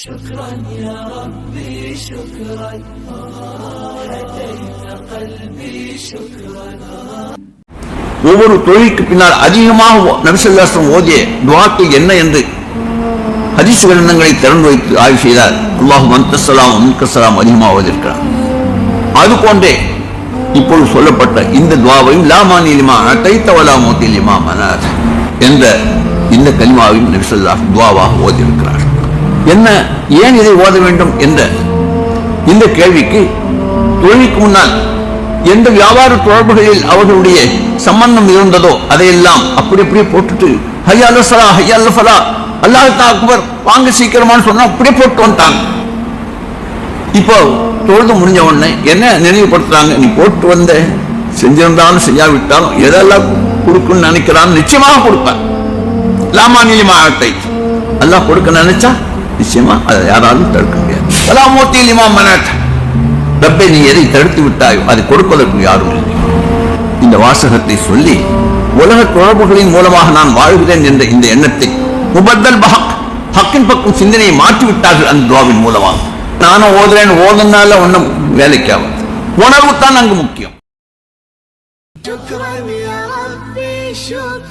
شكرا يا ربي شكرا هديت قلبي شكرا. ஒவ்வொரு தொழுகைக்கு பின்னால் அதிகமாக நபி ஸல்லல்லாஹு அலைஹி வஸல்லம் ஓதிய துஆக்கள் என்ன என்று ஹதீஸ் கிரந்தங்களை திறந்து வைத்து ஆய்வு செய்தார். அல்லாஹும்ம அன்தஸ்ஸலாம் மின்கஸ்ஸலாம் அதிகமாக ஓதியிருக்கிறார். அதுபோன்றே இப்பொழுது சொல்லப்பட்ட இந்த துஆவையும் லா மானி லிமா அதைத வலா மூதி லிமா மனாத் என்ற இந்த கலிமாவையும் நபி ஸல்லல்லாஹு அலைஹி வஸல்லம் துஆவாக ஓதியிருக்கிறார். என்ன, ஏன் இதை ஓத வேண்டும் என்ற இந்த கேள்விக்கு தொழுகைக்கு முன்னால் எந்த வியாபார தொடர்புகளில் அவர்களுடைய சம்பந்தம் இருந்ததோ அதையெல்லாம் அப்படி அப்படியே போட்டுட்டு ஹய்யா அலல் ஸலாஹ் ஹய்யா அலல் ஃபலாஹ் அல்லாஹ் அக்பர் வாங்க சீக்கிரமான்னு சொன்னா அப்படியே போட்டு வந்துட்டாங்க. இப்போ தொழுது முடிஞ்ச உடனே என்ன நினைவுபடுத்துறாங்க, நீ போட்டு வந்த செஞ்சிருந்தாலும் செய்யாவிட்டாலும் எதெல்லாம் கொடுக்குன்னு நினைக்கிறான்னு நிச்சயமாக கொடுப்பேன். லாமா நீலிமா ஆட்டை அல்லாஹ் கொடுக்க நினைச்சா நிச்சயமா அதை யாராலும் தடுக்க முடியாது. வலா மூத்தி லிமா மனாத் ரப்பை நீ எதை தடுத்து விட்டாயோ அதை கொடுப்பதற்கு யாரும் இல்லை. இந்த வாசகத்தை சொல்லி உலக தொடர்புகளின் மூலமாக நான் வாழ்கிறேன் என்ற இந்த எண்ணத்தை முபத்தல் பஹக் ஹக்கின் பக்கம் சிந்தனையை மாற்றிவிட்டார்கள் அந்த துஆவின் மூலமாக. நானும் ஓதுறேன், ஓதுனால ஒன்றும் வேலைக்காகும், உணர்வு தான் அங்கு முக்கியம். شكرا يا ربي شكرا